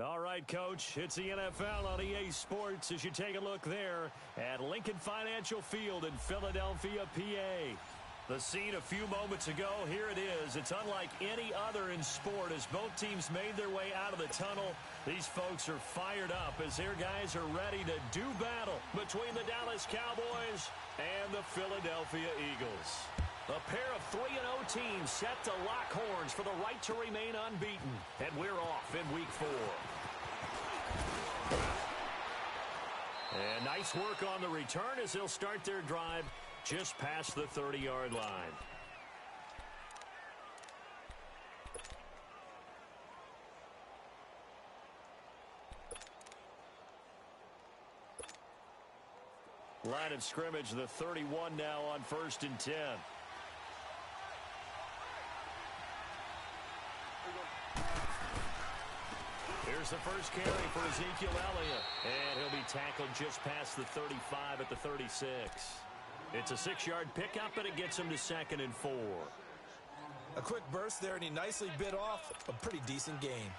All right, Coach, it's the NFL on EA Sports as you take a look there at Lincoln Financial Field in Philadelphia, PA. The scene a few moments ago, here it is. It's unlike any other in sport as both teams made their way out of the tunnel. These folks are fired up as their guys are ready to do battle between the Dallas Cowboys and the Philadelphia Eagles. A pair of 3-0 teams set to lock horns for the right to remain unbeaten. And we're off in Week 4. And nice work on the return as they'll start their drive just past the 30-yard line. Line of scrimmage, the 31 now on 1st and 10. Here's the first carry for Ezekiel Elliott. And he'll be tackled just past the 35 at the 36. It's a 6-yard pickup, and it gets him to 2nd and 4. A quick burst there, and he nicely bit off a pretty decent gain.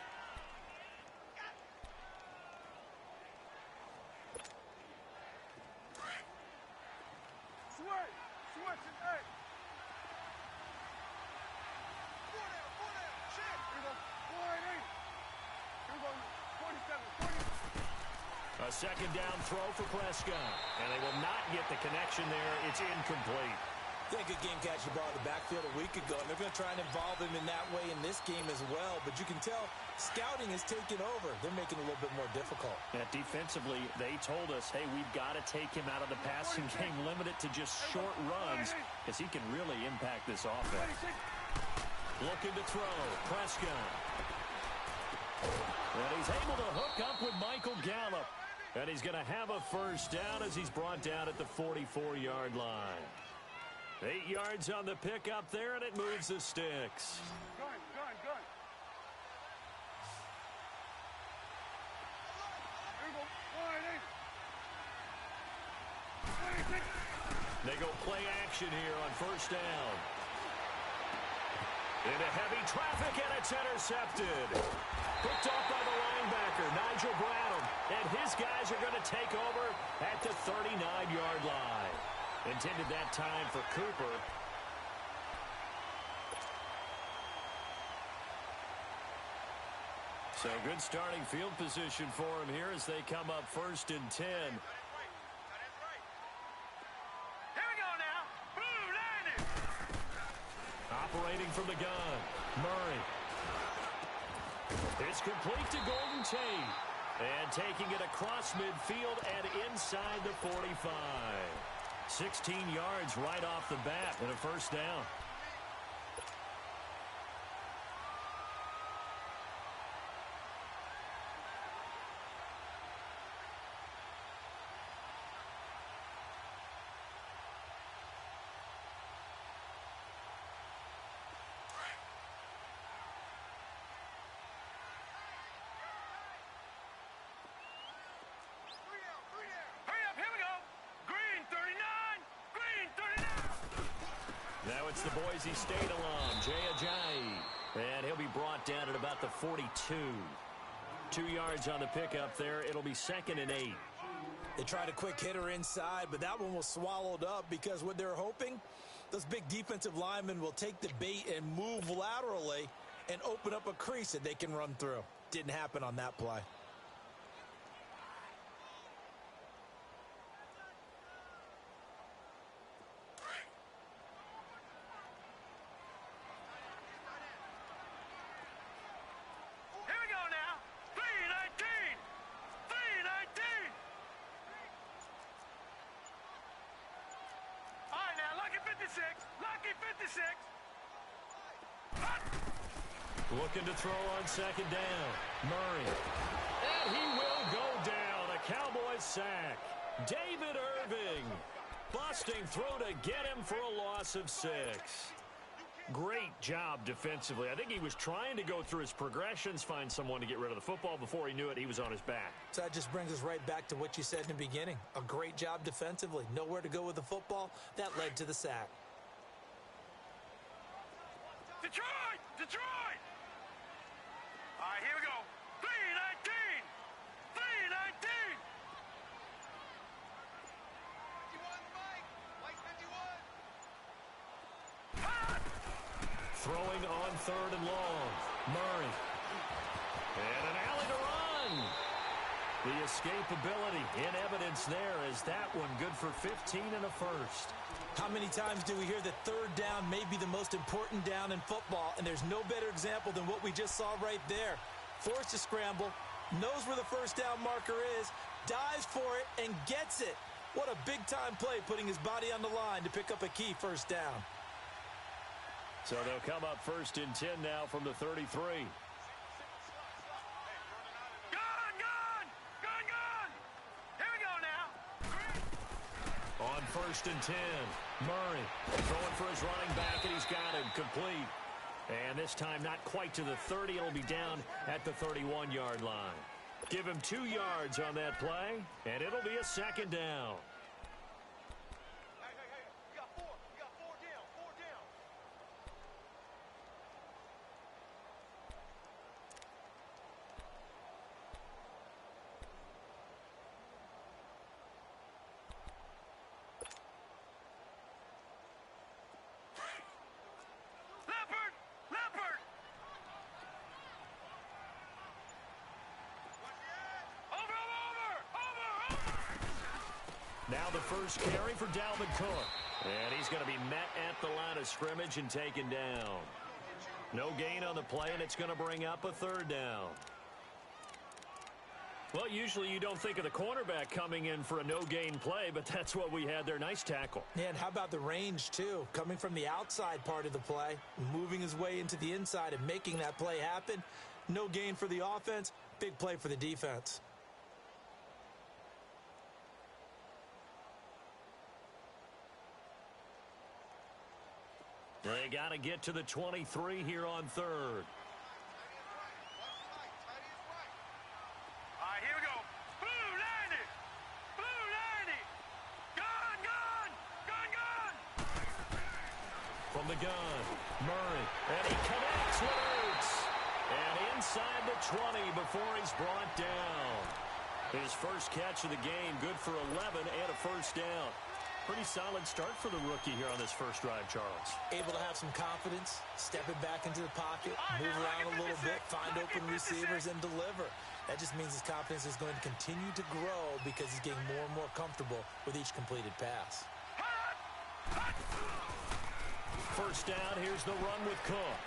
A second down throw for Prescott. And they will not get the connection there. It's incomplete. Yeah, good game catch the ball in the backfield a week ago. And they're going to try and involve him in that way in this game as well. But you can tell scouting is taking over. They're making it a little bit more difficult. Yeah, defensively, they told us, hey, we've got to take him out of the passing game, limit it to just short runs, because he can really impact this offense. Looking to throw. Prescott. And he's able to hook up with Michael Gallup. And he's going to have a first down as he's brought down at the 44-yard line. 8 yards on the pickup there, and it moves the sticks. They go play action here on first down. Into heavy traffic, and it's intercepted. Picked off by the linebacker, Nigel Bradham. And his guys are going to take over at the 39-yard line. Intended that time for Cooper. So good starting field position for him here as they come up 1st and 10. Operating from the gun, Murray. It's complete to Golden Tate. And taking it across midfield and inside the 45. 16 yards right off the bat and a first down. Now it's the Boise State alum, Jay Ajayi. And he'll be brought down at about the 42. 2 yards on the pickup there. It'll be 2nd and 8. They tried a quick hitter inside, but that one was swallowed up because what they're hoping, those big defensive linemen will take the bait and move laterally and open up a crease that they can run through. Didn't happen on that play. Looking to throw on 2nd down. Murray. And he will go down. A Cowboys sack. David Irving busting through to get him for a loss of 6. Great job defensively. I think he was trying to go through his progressions, find someone to get rid of the football. Before he knew it, he was on his back. So that just brings us right back to what you said in the beginning. A great job defensively. Nowhere to go with the football. That led to the sack. Detroit! Detroit! All right, here we go. 3-19! throwing on 3rd and long. Murray. And an alley to run. The escapability in evidence there as that one good for 15 and a first. How many times do we hear that 3rd down may be the most important down in football, and there's no better example than what we just saw right there. Forced to scramble, knows where the 1st down marker is, dives for it, and gets it. What a big-time play, putting his body on the line to pick up a key 1st down. So they'll come up 1st and 10 now from the 33. On 1st and 10, Murray throwing for his running back, and he's got him complete. And this time not quite to the 30. It'll be down at the 31-yard line. Give him 2 yards on that play, and it'll be a 2nd down. You got 4 down, 4 down. Leopard! Over! Now the first carry for Dalvin Cook. And he's going to be met at the line of scrimmage and taken down. No gain on the play, and it's going to bring up a 3rd down. Well, usually you don't think of the cornerback coming in for a no-gain play, but that's what we had there. Nice tackle. Yeah, and how about the range, too? Coming from the outside part of the play, moving his way into the inside and making that play happen. No gain for the offense, big play for the defense. They got to get to the 23 here on 3rd. Here we go. Blue 90. Gun. From the gun, Murray, and he connects with Ertz. And inside the 20 before he's brought down. His first catch of the game, good for 11 and a 1st down. Pretty solid start for the rookie here on this first drive, Charles. Able to have some confidence, stepping back into the pocket, move around a little bit, find open receivers, and deliver. That just means his confidence is going to continue to grow because he's getting more and more comfortable with each completed pass. First down, here's the run with Cook.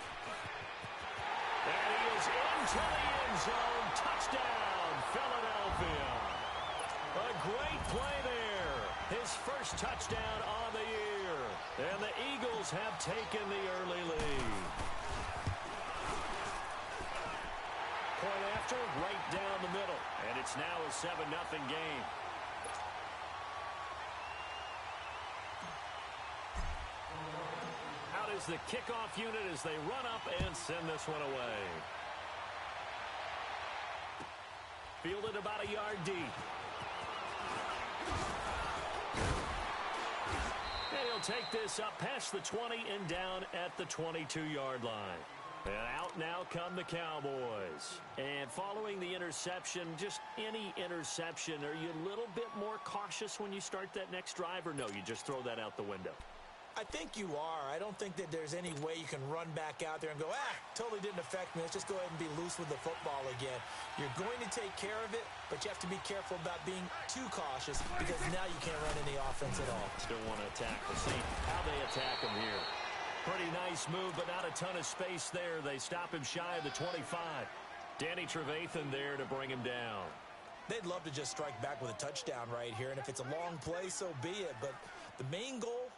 And he is into the end zone. Touchdown, Philadelphia. A great play there. His first touchdown on the year. And the Eagles have taken the early lead. Point after, right down the middle. And it's now a 7-0 game. Out is the kickoff unit as they run up and send this one away. Fielded about a yard deep. And he'll take this up past the 20 and down at the 22-yard line. And out now come the Cowboys. And following the interception, just any interception, are you a little bit more cautious when you start that next drive, or no, you just throw that out the window? I think you are. I don't think that there's any way you can run back out there and go, totally didn't affect me. Let's just go ahead and be loose with the football again. You're going to take care of it, but you have to be careful about being too cautious because now you can't run any offense at all. Still want to attack. We'll see how they attack him here. Pretty nice move, but not a ton of space there. They stop him shy of the 25. Danny Trevathan there to bring him down. They'd love to just strike back with a touchdown right here, and if it's a long play, so be it. But the main goal,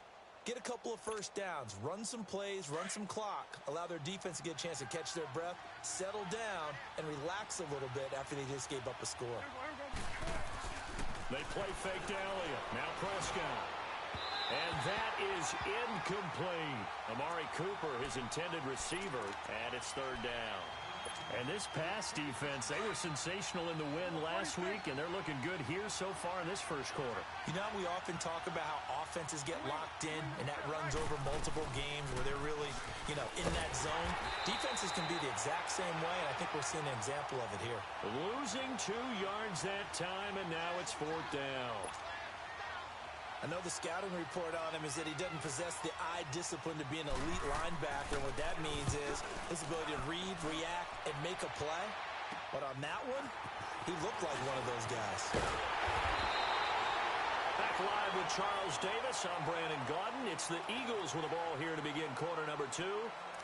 get a couple of first downs, run some plays, run some clock, allow their defense to get a chance to catch their breath, settle down, and relax a little bit after they just gave up a score. They play fake to Elliott. Now Prescott. And that is incomplete. Amari Cooper, his intended receiver, and it's 3rd down. And this pass defense, they were sensational in the win last week, and they're looking good here so far in this first quarter. You know, we often talk about how offenses get locked in, and that runs over multiple games where they're really, in that zone. Defenses can be the exact same way, and I think we're seeing an example of it here. Losing 2 yards that time, and now it's 4th down. I know the scouting report on him is that he doesn't possess the eye discipline to be an elite linebacker. And what that means is his ability to read, react, and make a play. But on that one, he looked like one of those guys. Back live with Charles Davis. I'm Brandon Gaudin. It's the Eagles with the ball here to begin quarter number 2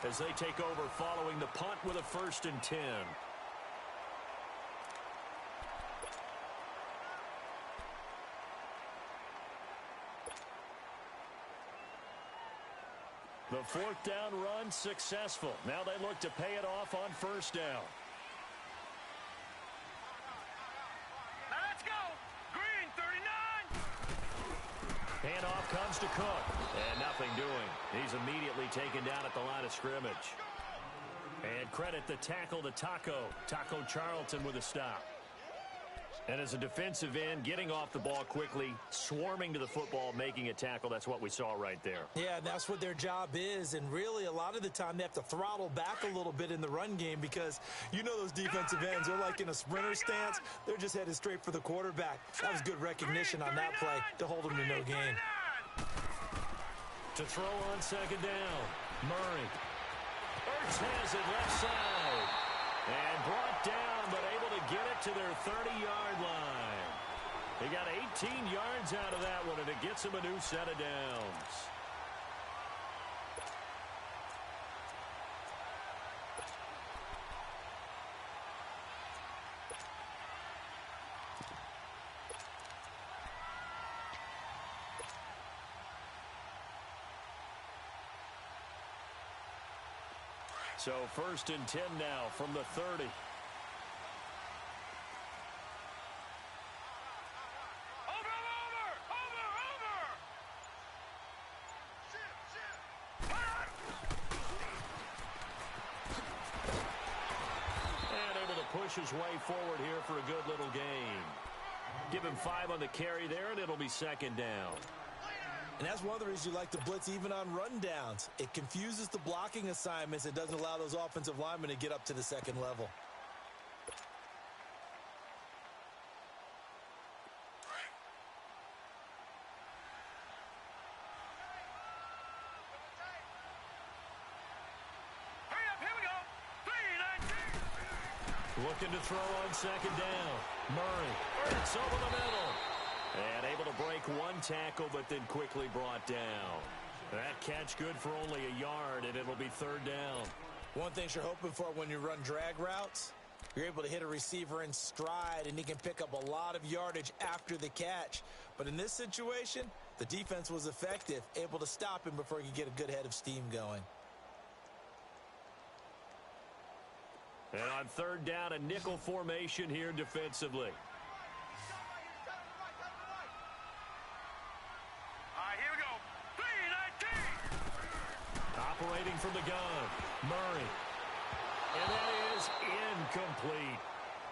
as they take over following the punt with a 1st and 10. The 4th down run successful. Now they look to pay it off on 1st down. Now let's go. Green, 39. Handoff comes to Cook. And nothing doing. He's immediately taken down at the line of scrimmage. And credit the tackle to Taco Charlton with a stop. And as a defensive end, getting off the ball quickly, swarming to the football, making a tackle, that's what we saw right there. Yeah, and that's what their job is. And really, a lot of the time, they have to throttle back a little bit in the run game because you know those defensive ends, they're like in a sprinter stance. They're just headed straight for the quarterback. That was good recognition on that play to hold them to no gain. To throw on 2nd down, Murray. Ertz has it left side. And brought down, but able to get it to their 30-yard line. He got 18 yards out of that one, and it gets him a new set of downs. So 1st and 10 now from the 30. And able to push his way forward here for a good little gain. Give him 5 on the carry there, and it'll be 2nd down. And that's one of the reasons you like to blitz even on rundowns. It confuses the blocking assignments. It doesn't allow those offensive linemen to get up to the 2nd level. Hurry up, here we go. 3-19. Looking to throw on 2nd down. Murray. Ertz over the middle. And able to break one tackle, but then quickly brought down. That catch good for only a yard, and it'll be 3rd down. One thing you're hoping for when you run drag routes, you're able to hit a receiver in stride, and he can pick up a lot of yardage after the catch. But in this situation, the defense was effective, able to stop him before he could get a good head of steam going. And on 3rd down, a nickel formation here defensively. Operating from the gun, Murray. And that is incomplete.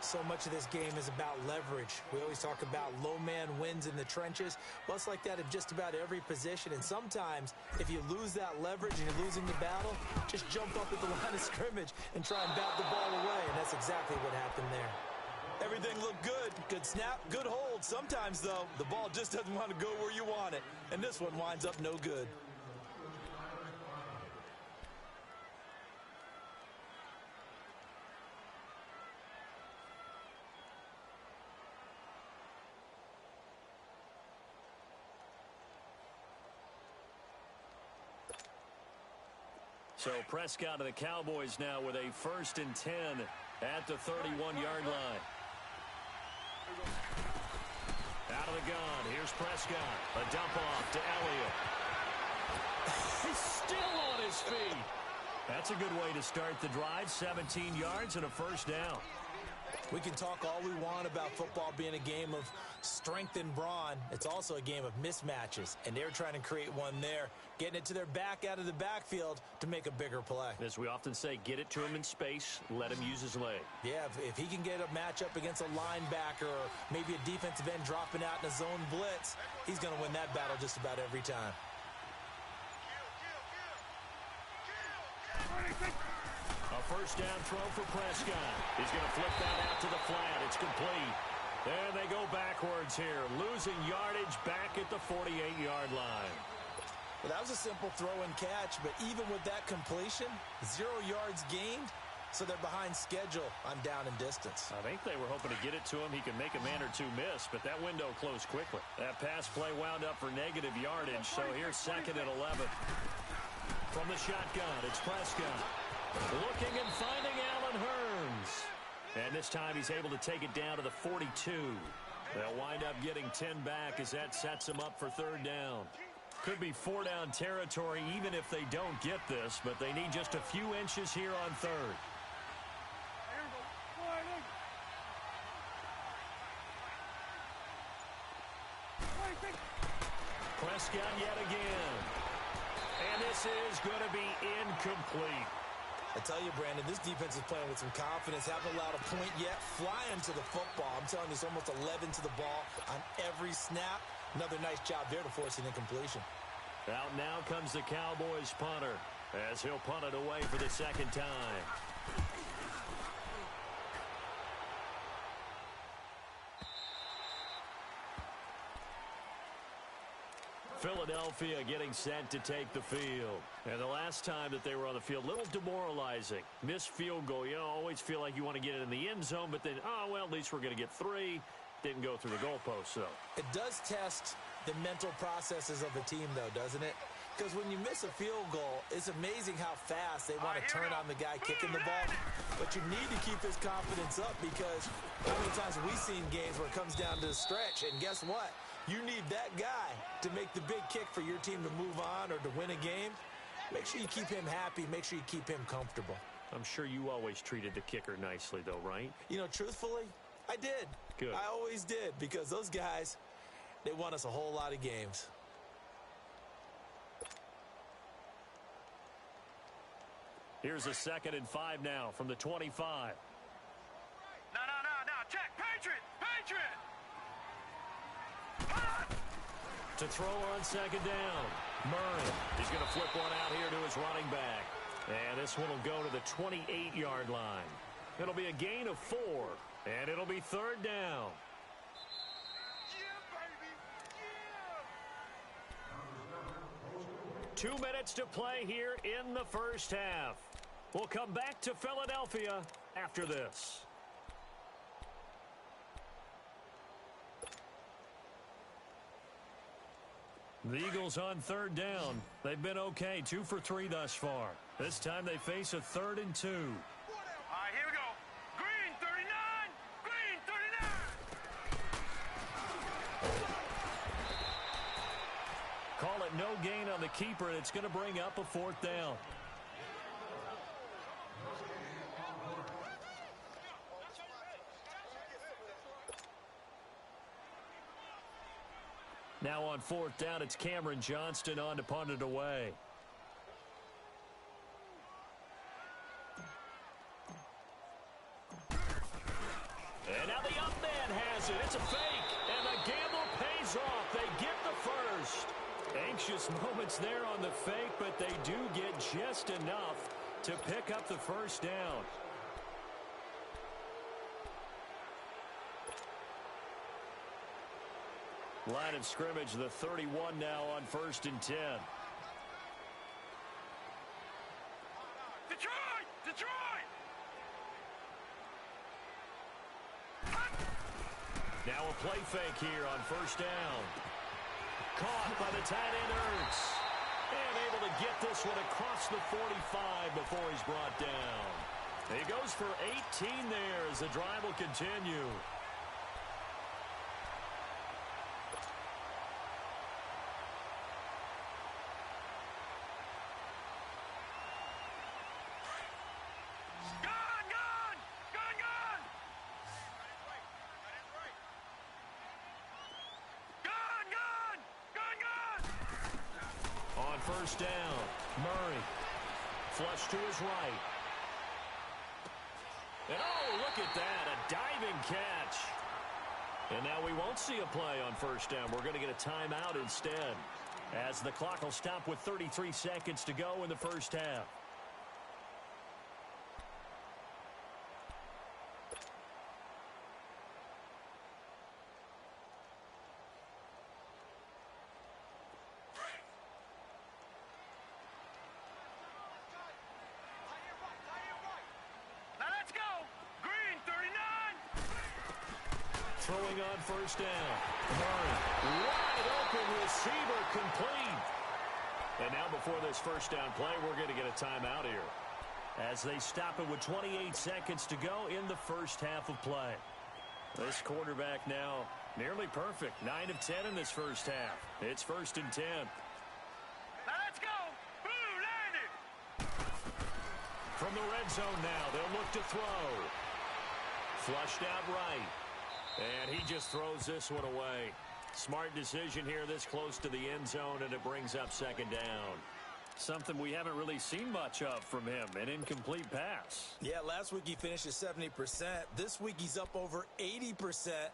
So much of this game is about leverage. We always talk about low man wins in the trenches. Well, it's like that in just about every position. And sometimes, if you lose that leverage and you're losing the battle, just jump up at the line of scrimmage and try and bat the ball away. And that's exactly what happened there. Everything looked good. Good snap, good hold. Sometimes, though, the ball just doesn't want to go where you want it. And this one winds up no good. So Prescott of the Cowboys now with a 1st and 10 at the 31-yard line. Out of the gun. Here's Prescott. A dump off to Elliott. He's still on his feet. That's a good way to start the drive. 17 yards and a 1st down. We can talk all we want about football being a game of strength and brawn. It's also a game of mismatches, and they're trying to create one there, getting it to their back out of the backfield to make a bigger play. As we often say, get it to him in space, let him use his leg. Yeah, if he can get a matchup against a linebacker or maybe a defensive end dropping out in a zone blitz, he's going to win that battle just about every time. A 1st down throw for Prescott. He's going to flip that out to the flat. It's complete. And they go backwards here, losing yardage back at the 48-yard line. Well, that was a simple throw and catch, but even with that completion, 0 yards gained, so they're behind schedule on down and distance. I think they were hoping to get it to him. He could make a man or two miss, but that window closed quickly. That pass play wound up for negative yardage, so here's 2nd and 11. From the shotgun, it's Prescott. Looking and finding Allen Hurns. And this time he's able to take it down to the 42. They'll wind up getting 10 back as that sets them up for 3rd down. Could be 4-down territory even if they don't get this, but they need just a few inches here on 3rd. Prescott yet again. And this is going to be incomplete. I tell you, Brandon, this defense is playing with some confidence. Haven't allowed a point yet. Flying to the football. I'm telling you, it's almost 11 to the ball on every snap. Another nice job there to force an incompletion. Out now comes the Cowboys punter as he'll punt it away for the 2nd time. Philadelphia getting set to take the field. And the last time that they were on the field, a little demoralizing. Missed field goal. You always feel like you want to get it in the end zone, but then, oh, well, at least we're going to get 3. Didn't go through the goalpost, though. It does test the mental processes of the team, though, doesn't it? Because when you miss a field goal, it's amazing how fast they want to turn on the guy kicking the ball. But you need to keep his confidence up because how many times have we seen games where it comes down to the stretch, and guess what? You need that guy to make the big kick for your team to move on or to win a game. Make sure you keep him happy. Make sure you keep him comfortable. I'm sure you always treated the kicker nicely, though, right? You know, truthfully, I did. Good. I always did because those guys, they won us a whole lot of games. Here's a 2nd and 5 now from the 25. No. Check. Patriot. To throw on 2nd down. Murray. He's going to flip one out here to his running back. And this one will go to the 28-yard line. It'll be a gain of 4. And it'll be 3rd down. Yeah, baby. Yeah. 2 minutes to play here in the first half. We'll come back to Philadelphia after this. The Eagles on 3rd down. They've been okay, 2 for 3 thus far. This time they face a 3rd and 2. All right, here we go. Green, 39. Green, 39. Call it no gain on the keeper, and it's going to bring up a 4th down. Now on 4th down, it's Cameron Johnston on to punt it away. And now the up man has it. It's a fake, and the gamble pays off. They get the first. Anxious moments there on the fake, but they do get just enough to pick up the first down. Line of scrimmage, the 31 now on 1st and 10. Detroit! Now a play fake here on 1st down. Caught by the tight end Ertz. And able to get this one across the 45 before he's brought down. He goes for 18 there as the drive will continue. First down. Murray. Flush to his right. And oh, look at that. A diving catch. And now we won't see a play on 1st down. We're going to get a timeout instead, as the clock will stop with 33 seconds to go in the first half. Throwing on first down. Murray, wide open receiver, complete. And now before this first down play, we're going to get a timeout here, as they stop it with 28 seconds to go in the first half of play. This quarterback now nearly perfect. 9 of 10 in this first half. It's 1st and 10. Now let's go. Blue landed. From the red zone now, they'll look to throw. Flushed out right. And he just throws this one away. Smart decision here this close to the end zone, and it brings up 2nd down. Something we haven't really seen much of from him, an incomplete pass. Yeah, last week he finished at 70%. This week he's up over 80%.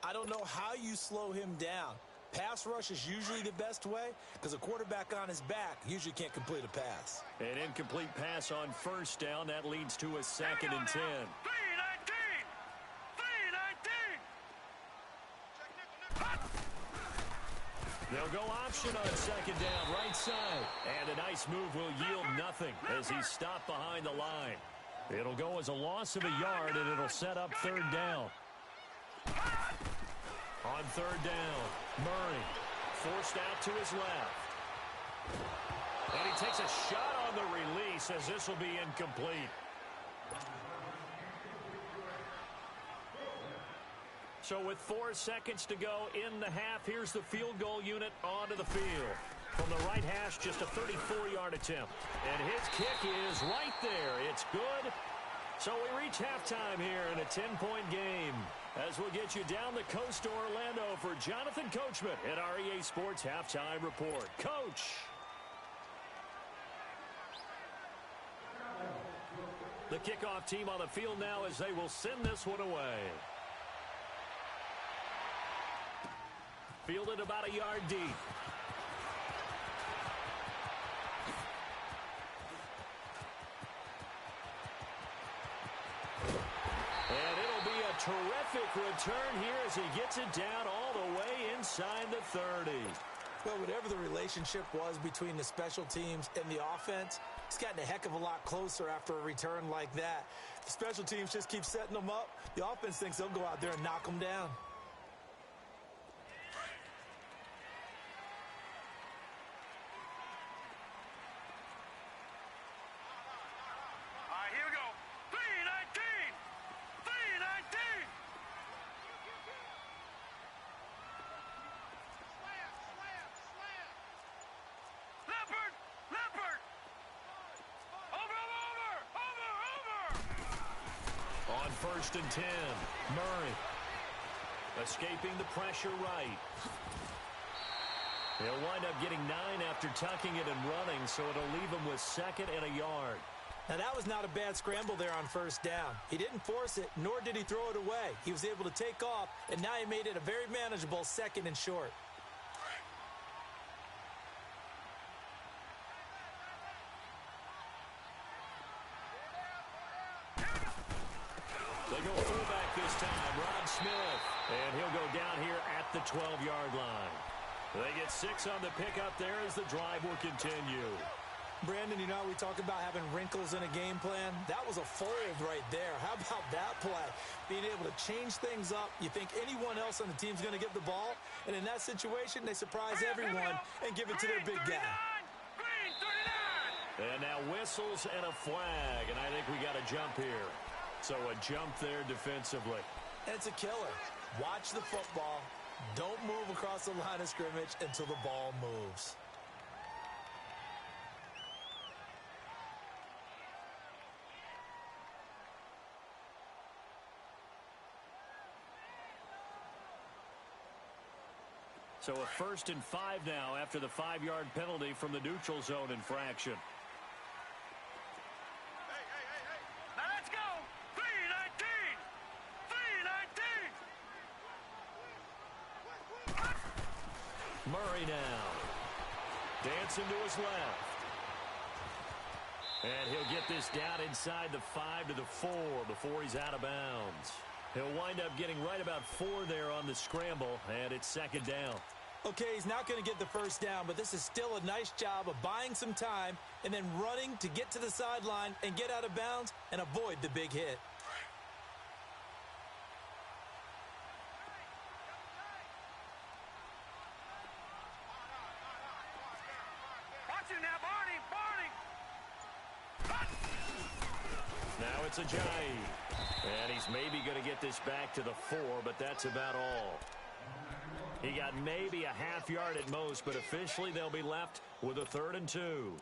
I don't know how you slow him down. Pass rush is usually the best way because a quarterback on his back usually can't complete a pass. An incomplete pass on first down. That leads to a 2nd and 10. 319. 319. They'll go option on 2nd down, right side. And a nice move will yield nothing as he's stopped behind the line. It'll go as a loss of a yard, and it'll set up 3rd down. On 3rd down, Murray forced out to his left. And he takes a shot on the release as this will be incomplete. So with 4 seconds to go in the half, here's the field goal unit onto the field. From the right hash, just a 34-yard attempt. And his kick is right there. It's good. So we reach halftime here in a 10-point game, as we'll get you down the coast to Orlando for Jonathan Coachman at our EA Sports Halftime Report. Coach. The kickoff team on the field now as they will send this one away. Fielded about a yard deep. And it'll be a terrific return here as he gets it down all the way inside the 30. Well, whatever the relationship was between the special teams and the offense, it's gotten a heck of a lot closer after a return like that. The special teams just keep setting them up. The offense thinks they'll go out there and knock them down. Here we go. 319. 319. Leopard. Leopard. Over. On 1st and 10, Murray escaping the pressure right. He'll wind up getting 9 after tucking it and running, so it'll leave him with 2nd and a yard. Now, that was not a bad scramble there on first down. He didn't force it, nor did he throw it away. He was able to take off, and now he made it a very manageable 2nd and short. They go fullback this time, Rod Smith. And he'll go down here at the 12-yard line. They get 6 on the pickup there as the drive will continue. Brandon, you know how we talk about having wrinkles in a game plan? That was a fold right there. How about that play? Being able to change things up. You think anyone else on the team's going to get the ball, and in that situation, they surprise everyone and give it to their big guy. Green 39. And now whistles and a flag, and I think we got a jump here. So a jump there defensively. And it's a killer. Watch the football. Don't move across the line of scrimmage until the ball moves. So a 1st and 5 now after the 5-yard penalty from the neutral zone infraction. Now let's go. 319. 319. Murray now. Dancing to his left. And he'll get this down inside the 5 to the 4 before he's out of bounds. He'll wind up getting right about 4 there on the scramble, and it's 2nd down. Okay, he's not going to get the first down, but this is still a nice job of buying some time and then running to get to the sideline and get out of bounds and avoid the big hit. It's Ajayi. And he's maybe going to get this back to the 4, but that's about all. He got maybe a half yard at most, but officially they'll be left with a 3rd and 2.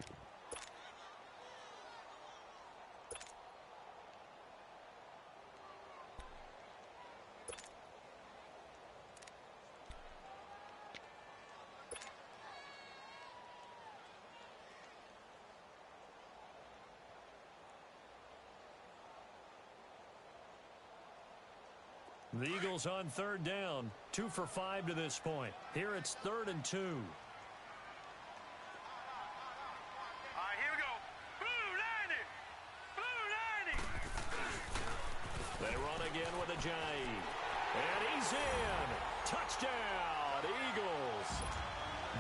The Eagles on 3rd down, 2 for 5 to this point. Here it's 3rd and 2. All right, here we go. Blue 90. Blue 90. They run again with Ajayi. And he's in. Touchdown, Eagles.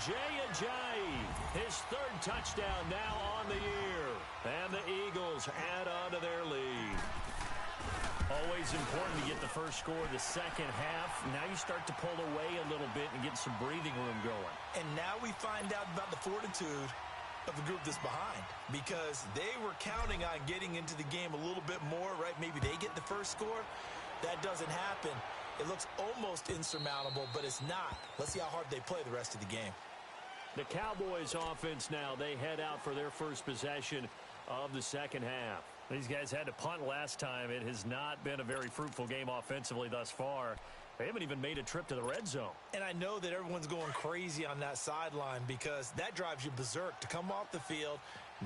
Jay Ajayi, his 3rd touchdown now on the year. And the Eagles add on to their lead. Always important to get the first score of the second half. Now you start to pull away a little bit and get some breathing room going. And now we find out about the fortitude of the group that's behind, because they were counting on getting into the game a little bit more, right? Maybe they get the first score. That doesn't happen. It looks almost insurmountable, but it's not. Let's see how hard they play the rest of the game. The Cowboys offense now, they head out for their first possession of the second half. These guys had to punt last time. It has not been a very fruitful game offensively thus far. They haven't even made a trip to the red zone. And I know that everyone's going crazy on that sideline, because that drives you berserk to come off the field,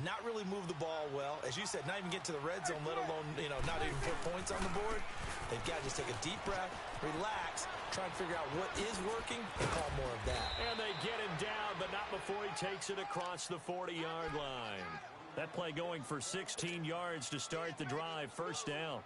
not really move the ball well. As you said, not even get to the red zone, let alone, not even put points on the board. They've got to just take a deep breath, relax, try and figure out what is working, and call more of that. And they get him down, but not before he takes it across the 40-yard line. That play going for 16 yards to start the drive, 1st down.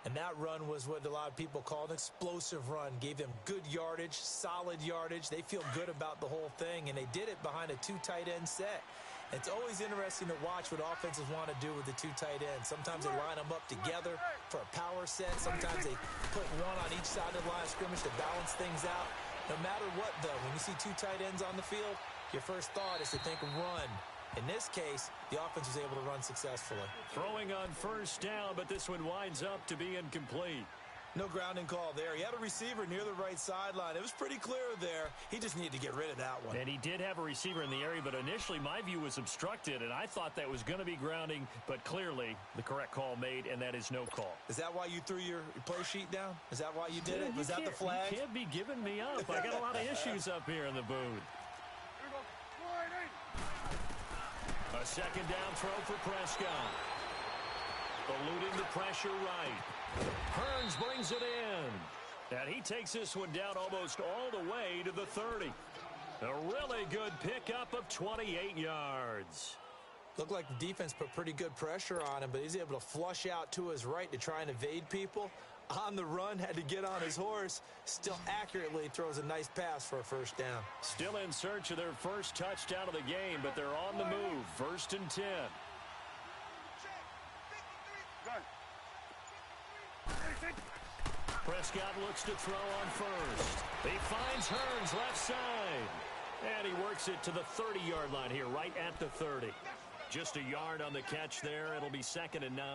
And that run was what a lot of people call an explosive run. Gave them good yardage, solid yardage. They feel good about the whole thing, and they did it behind a 2 tight end set. It's always interesting to watch what offenses want to do with the 2 tight ends. Sometimes they line them up together for a power set. Sometimes they put one on each side of the line of scrimmage to balance things out. No matter what, though, when you see 2 tight ends on the field, your first thought is to think run. In this case, the offense was able to run successfully. Throwing on 1st down, but this one winds up to be incomplete. No grounding call there. He had a receiver near the right sideline. It was pretty clear there. He just needed to get rid of that one. And he did have a receiver in the area, but initially my view was obstructed, and I thought that was going to be grounding, but clearly the correct call made, and that is no call. Is that why you threw your play sheet down? Is that why you did it? Was that the flag? You can't be giving me up. I got a lot of issues up here in the booth. A 2nd down throw for Prescott. Eluding the pressure right. Hearns brings it in. And he takes this one down almost all the way to the 30. A really good pickup of 28 yards. Looked like the defense put pretty good pressure on him, but he's able to flush out to his right to try and evade people. On the run, had to get on his horse. Still accurately throws a nice pass for a 1st down. Still in search of their first touchdown of the game, but they're on the move. 1st and 10. Prescott looks to throw on 1st. He finds Hearns left side. And he works it to the 30-yard line here, right at the 30. Just a yard on the catch there. It'll be 2nd and 9.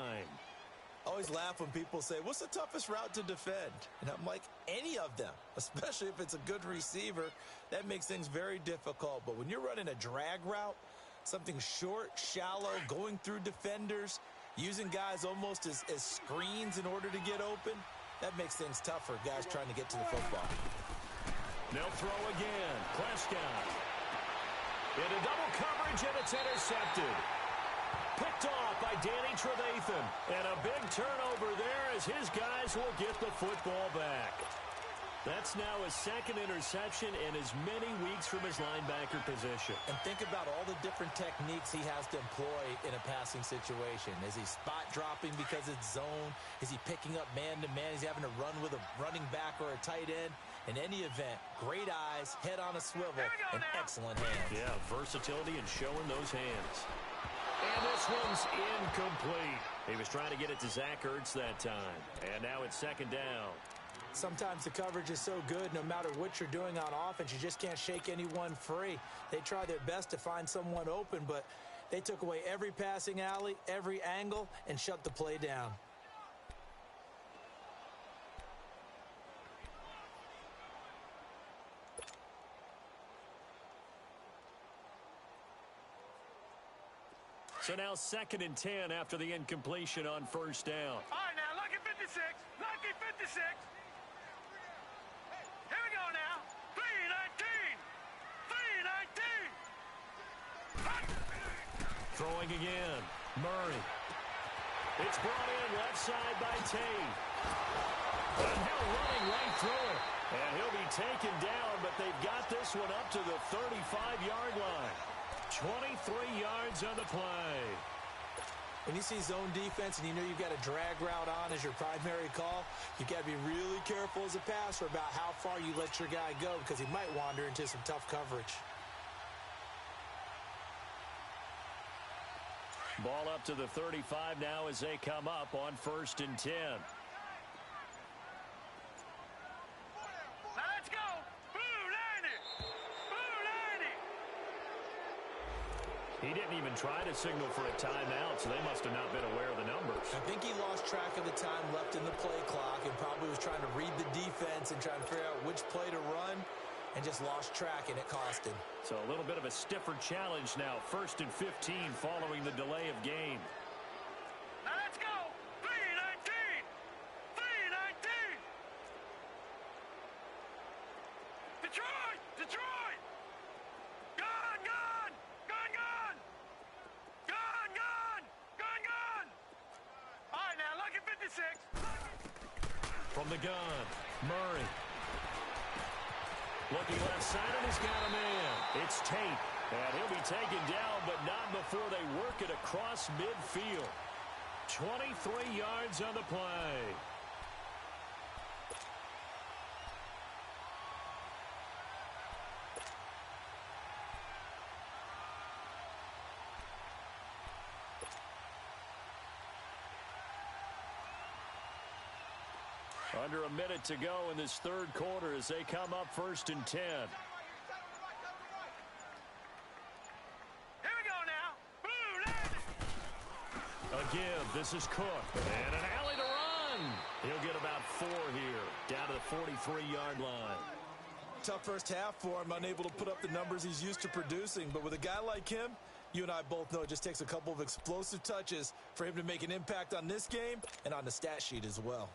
I always laugh when people say, what's the toughest route to defend? And I'm like, any of them, especially if it's a good receiver. That makes things very difficult. But when you're running a drag route, something short, shallow, going through defenders, using guys almost as screens in order to get open, that makes things tough for guys trying to get to the football. They'll throw again. Prescott. Into double coverage, and it's intercepted. Picked off by Danny Trevathan. And a big turnover there as his guys will get the football back. That's now his 2nd interception in as many weeks from his linebacker position. And think about all the different techniques he has to employ in a passing situation. Is he spot dropping because it's zone? Is he picking up man-to-man? Is he having to run with a running back or a tight end? In any event, great eyes, head on a swivel, and excellent hands. Yeah, versatility and showing those hands. And this one's incomplete. He was trying to get it to Zach Ertz that time. And now it's 2nd down. Sometimes the coverage is so good, no matter what you're doing on offense, you just can't shake anyone free. They try their best to find someone open, but They took away every passing alley, every angle, and shut the play down. So now 2nd and 10 after the incompletion on first down. All right, now, lucky 56. Lucky 56. Here we go now. 3-19. 3-19. Throwing again. Murray. It's brought in left side by Tate. And Hill running right through it. And he'll be taken down, but they've got this one up to the 35-yard line. 23 yards on the play. When you see zone defense and you know you've got a drag route on as your primary call, you've got to be really careful as a passer about how far you let your guy go because he might wander into some tough coverage. Ball up to the 35 now as they come up on 1st and 10. Now let's go. Blue 90. Blue 90. He didn't even try to signal for a timeout, so they must have not been aware of the numbers. I think he lost track of the time left in the play clock and probably was trying to read the defense and trying to figure out which play to run and just lost track, and it cost him. So a little bit of a stiffer challenge now. 1st and 15 following the delay of game. Now let's go. 3-19. 3-19. Detroit. Detroit. Gun, gun. Gun, gun. Gun, gun. Gun, gun. All right, now, lucky 56. From the gun, Murray. Looking left side, and he's got a man. It's Tate, and he'll be taken down, but not before they work it across midfield. 23 yards on the play. Under a minute to go in this 3rd quarter as they come up 1st and 10. Here we go now. Blue 90. A give. This is Cook. And an alley to run. He'll get about 4 here. Down to the 43-yard line. Tough first half for him, unable to put up the numbers he's used to producing. But with a guy like him, you and I both know it just takes a couple of explosive touches for him to make an impact on this game and on the stat sheet as well.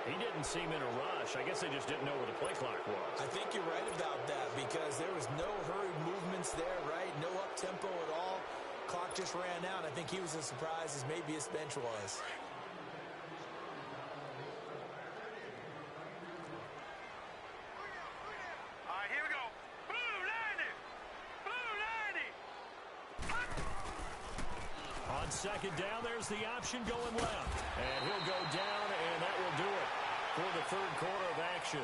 He didn't seem in a rush. I guess they just didn't know where the play clock was. I think you're right about that because there was no hurried movements there, right? No up-tempo at all. Clock just ran out. I think he was as surprised as maybe his bench was. All right, here we go. Blue 90. Blue 90. On 2nd down, there's the option going left. And he'll go down, and that will do it for the 3rd quarter of action.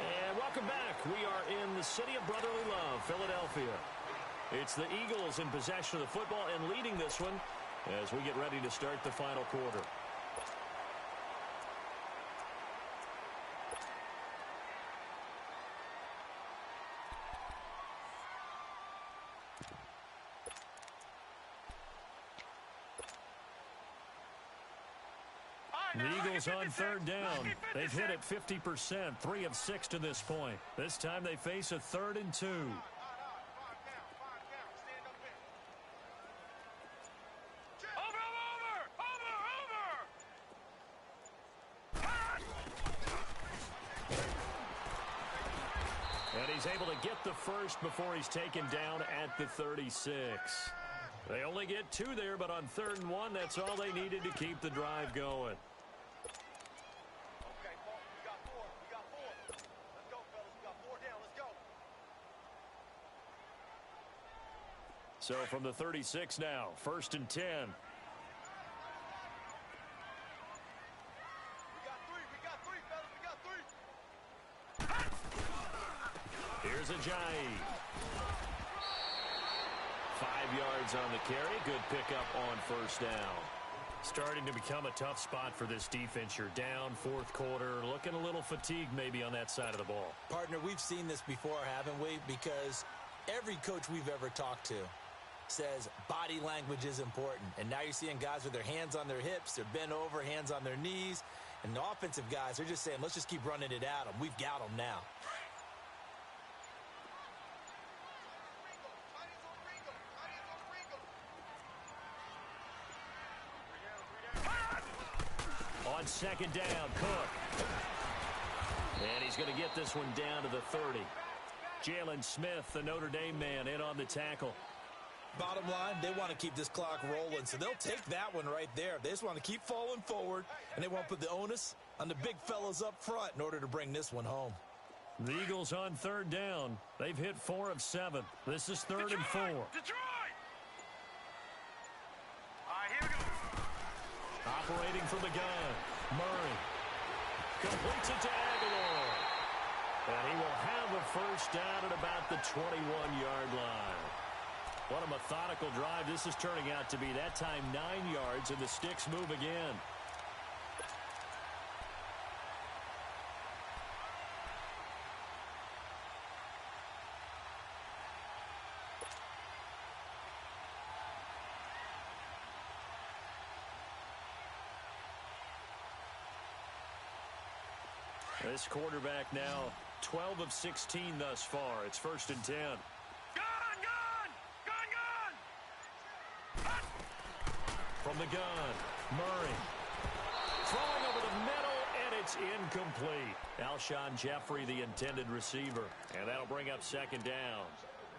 And welcome back. We are in the city of brotherly love, Philadelphia. It's the Eagles in possession of the football and leading this one as we get ready to start the final quarter. The Eagles on 3rd down. They've hit it 50%, 3 of 6 to this point. This time they face a 3rd and 2. And he's able to get the first before he's taken down at the 36. They only get 2 there, but on 3rd and 1, that's all they needed to keep the drive going. Okay, Paul, we got 4. We got 4. Let's go, fellas. We got 4 down. Let's go. So from the 36 now, 1st and 10. We got 3. We got 3, fellas. We got 3. Here's Ajayi. 5 yards on the carry. Good pickup on first down. Starting to become a tough spot for this defense. You're down fourth quarter, looking a little fatigued maybe on that side of the ball. Partner, we've seen this before, haven't we? Because every coach we've ever talked to says body language is important. And now you're seeing guys with their hands on their hips, they're bent over, hands on their knees. And the offensive guys, they're just saying, let's just keep running it at them. We've got them now. On second down, Cook. And he's going to get this one down to the 30. Jalen Smith, the Notre Dame man, in on the tackle. Bottom line, they want to keep this clock rolling, so they'll take that one right there. They just want to keep falling forward, and they won't put the onus on the big fellas up front in order to bring this one home. The Eagles on third down. They've hit 4 of 7. This is third and 4. Detroit! All right, here we go. Operating from the gun, Murray completes it to Aguilar. And he will have a first down at about the 21-yard line. What a methodical drive this is turning out to be. That time 9 yards, and the sticks move again. This quarterback now 12 of 16 thus far. It's first and 10. From the gun, Murray throwing over the middle, and it's incomplete. Alshon Jeffrey, the intended receiver, and that'll bring up second down.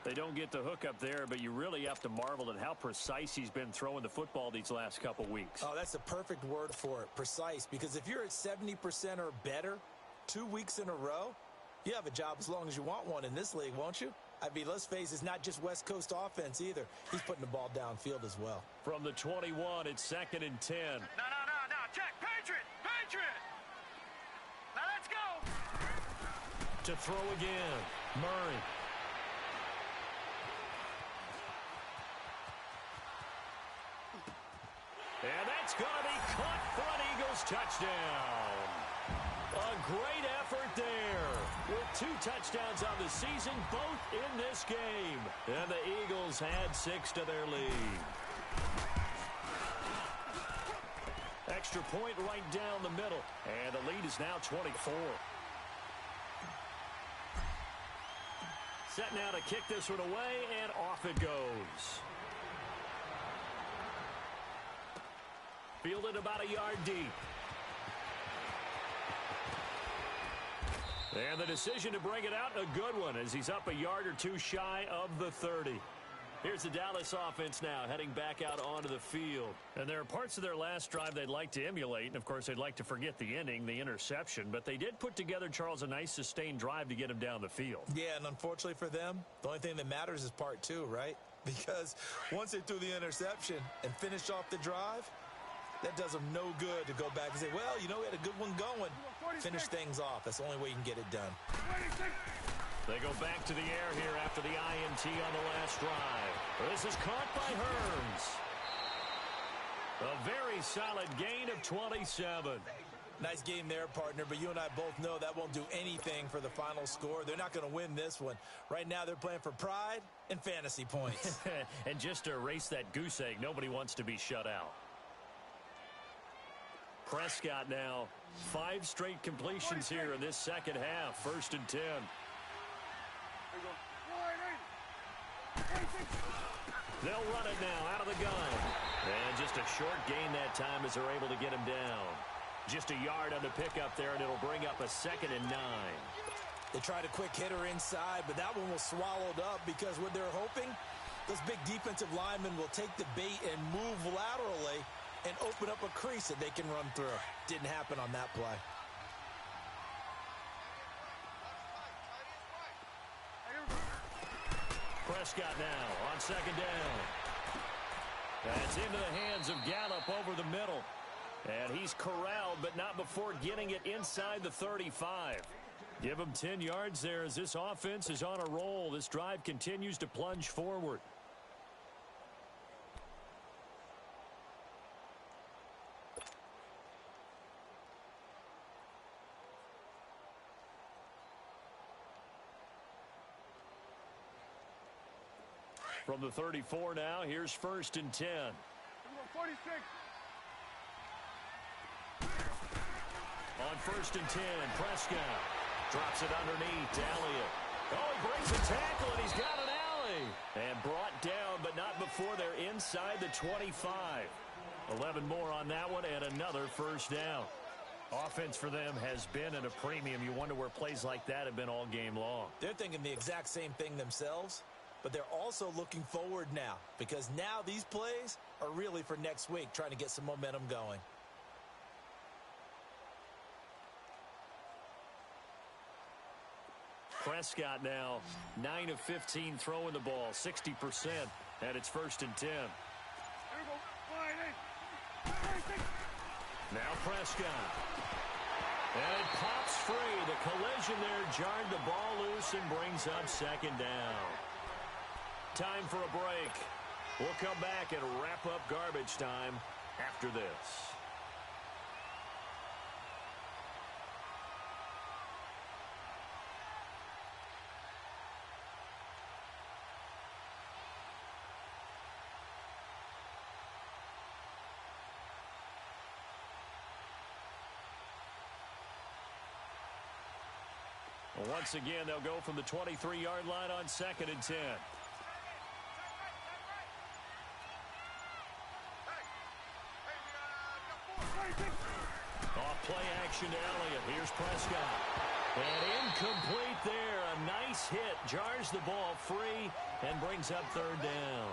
They don't get the hook up there, but you really have to marvel at how precise he's been throwing the football these last couple weeks. Oh, that's the perfect word for it, precise, because if you're at 70% or better 2 weeks in a row, you have a job as long as you want one in this league, won't you? I mean, let's face it, it's not just West Coast offense either. He's putting the ball downfield as well. From the 21, it's second and 10. No. Check. Patriot. Now let's go. To throw again, Murray. And that's going to be caught for an Eagles touchdown. A great effort there. With 2 touchdowns on the season, both in this game. And the Eagles had 6 to their lead. Extra point right down the middle. And the lead is now 24. Set now to kick this one away, and off it goes. Fielded about a yard deep. And the decision to bring it out, a good one, as he's up a yard or 2 shy of the 30. Here's the Dallas offense now, heading back out onto the field. And there are parts of their last drive they'd like to emulate, and of course they'd like to forget the ending, the interception, but they did put together, Charles, a nice sustained drive to get him down the field. Yeah, and unfortunately for them, the only thing that matters is part 2, right? Because once they threw the interception and finished off the drive, that does them no good to go back and say, well, you know, we had a good one going. Finish things off. That's the only way you can get it done. They go back to the air here after the INT on the last drive. This is caught by Hearns. A very solid gain of 27. Nice game there, partner, but you and I both know that won't do anything for the final score. They're not going to win this one. Right now, they're playing for pride and fantasy points. And just to erase that goose egg, nobody wants to be shut out. Prescott now, 5 straight completions here in this second half. First and 10. They'll run it now out of the gun. And just a short gain that time as they're able to get him down. Just a yard on the pickup there, and it'll bring up a 2nd and 9. They tried a quick hitter inside, but that one was swallowed up because what they're hoping, those big defensive linemen will take the bait and move laterally and open up a crease that they can run through. Didn't happen on that play. Prescott now on second down. That's into the hands of Gallup over the middle. And he's corralled, but not before getting it inside the 35. Give them 10 yards there as this offense is on a roll. This drive continues to plunge forward. From the 34 now, here's 1st and 10. 46. On 1st and 10, Prescott drops it underneath to Elliott. Oh, he breaks a tackle, and he's got an alley. And brought down, but not before they're inside the 25. 11 more on that one, and another 1st down. Offense for them has been at a premium. You wonder where plays like that have been all game long. They're thinking the exact same thing themselves, but they're also looking forward now, because now these plays are really for next week, trying to get some momentum going. Prescott now 9 of 15 throwing the ball, 60%, and it's 1st and 10. Now Prescott. And it pops free. The collision there jarred the ball loose and brings up 2nd down. Time for a break. We'll come back and wrap up garbage time after this. Once again, they'll go from the 23-yard line on 2nd and 10. Off play action to Elliott. Here's Prescott. And incomplete there. A nice hit. Jars the ball free and brings up 3rd down.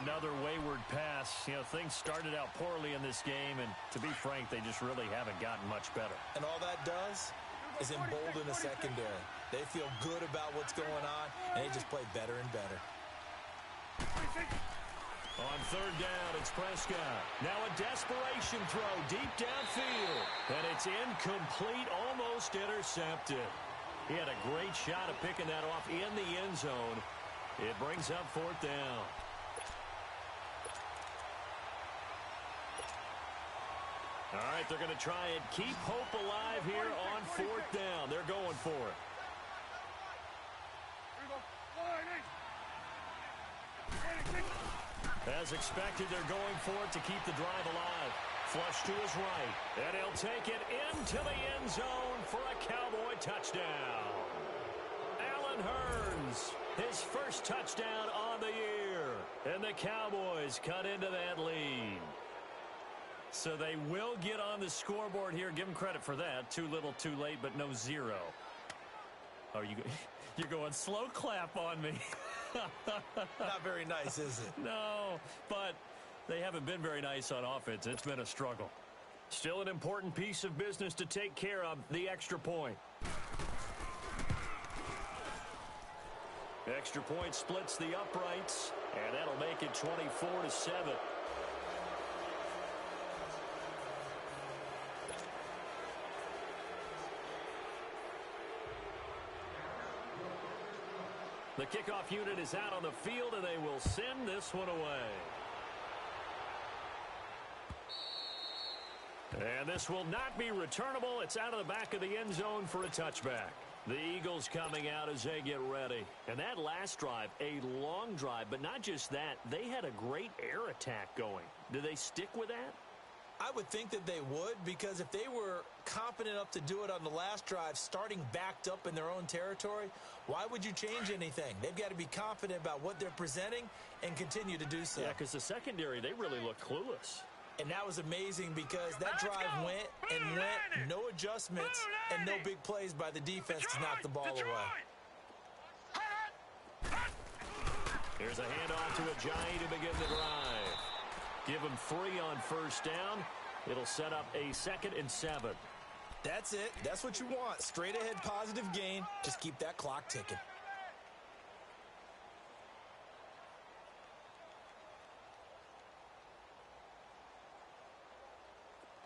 Another wayward pass. You know, things started out poorly in this game, and to be frank, they just really haven't gotten much better. And all that does is embolden the secondary. They feel good about what's going on, and they just play better and better. On 3rd down, it's Prescott. Now a desperation throw deep downfield. And it's incomplete, almost intercepted. He had a great shot at picking that off in the end zone. It brings up 4th down. All right, they're going to try and keep hope alive here on 4th down. They're going for it. As expected, they're going for it to keep the drive alive. Flush to his right. And he'll take it into the end zone for a Cowboy touchdown. Allen Hurns, his first touchdown on the year. And the Cowboys cut into that lead. So they will get on the scoreboard here. Give them credit for that. Too little, too late, but no 0. Oh, you're going slow clap on me. Not very nice, is it? No, but they haven't been very nice on offense. It's been a struggle. Still an important piece of business to take care of, the extra point. Extra point splits the uprights, and that'll make it 24-7. The kickoff unit is out on the field, and they will send this one away. And this will not be returnable. It's out of the back of the end zone for a touchback. The Eagles coming out as they get ready. And that last drive, a long drive, but not just that. They had a great air attack going. Do they stick with that? I would think that they would, because if they were confident enough to do it on the last drive, starting backed up in their own territory, why would you change anything? They've got to be confident about what they're presenting and continue to do so. Yeah, because the secondary, they really look clueless. And that was amazing, because that drive went and went, no adjustments, and no big plays by the defense to knock the ball away. Here's a handoff to Ajayi to begin the drive. Give him 3 on 1st down. It'll set up a 2nd and 7. That's it. That's what you want. Straight ahead positive gain. Just keep that clock ticking.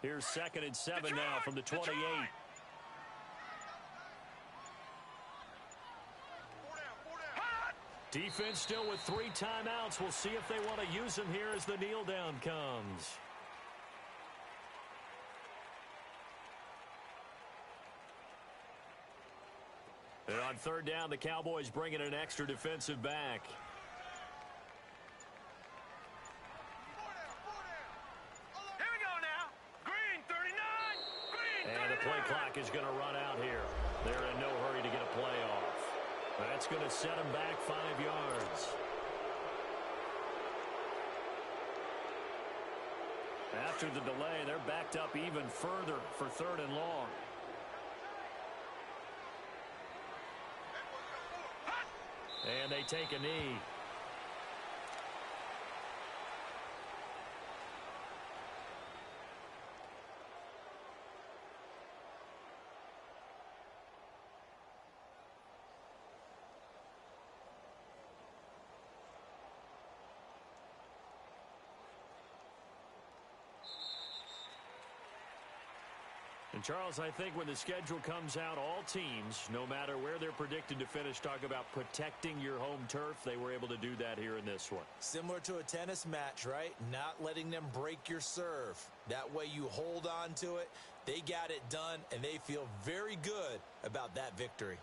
Here's 2nd and 7 now from the 28. Defense still with 3 timeouts. We'll see if they want to use them here as the kneel down comes. And on 3rd down, the Cowboys bring in an extra defensive back. Here we go now. Green 39. Green 39. And the play clock is going to run out here. They're in no hurry to get a play off. That's going to set them back 5 yards. After the delay, they're backed up even further for 3rd and long. And they take a knee. And, Charles, I think when the schedule comes out, all teams, no matter where they're predicted to finish, talk about protecting your home turf. They were able to do that here in this one. Similar to a tennis match, right? Not letting them break your serve. That way you hold on to it. They got it done, and they feel very good about that victory.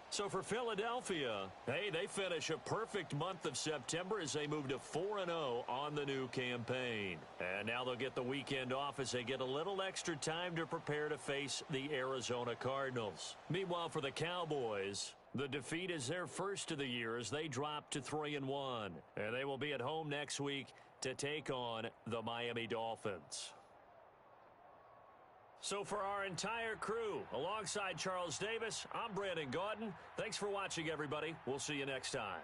So for Philadelphia, hey, they finish a perfect month of September as they move to 4-0 on the new campaign. And now they'll get the weekend off as they get a little extra time to prepare to face the Arizona Cardinals. Meanwhile, for the Cowboys, the defeat is their first of the year as they drop to 3-1. And they will be at home next week to take on the Miami Dolphins. So for our entire crew, alongside Charles Davis, I'm Brandon Gaudin. Thanks for watching, everybody. We'll see you next time.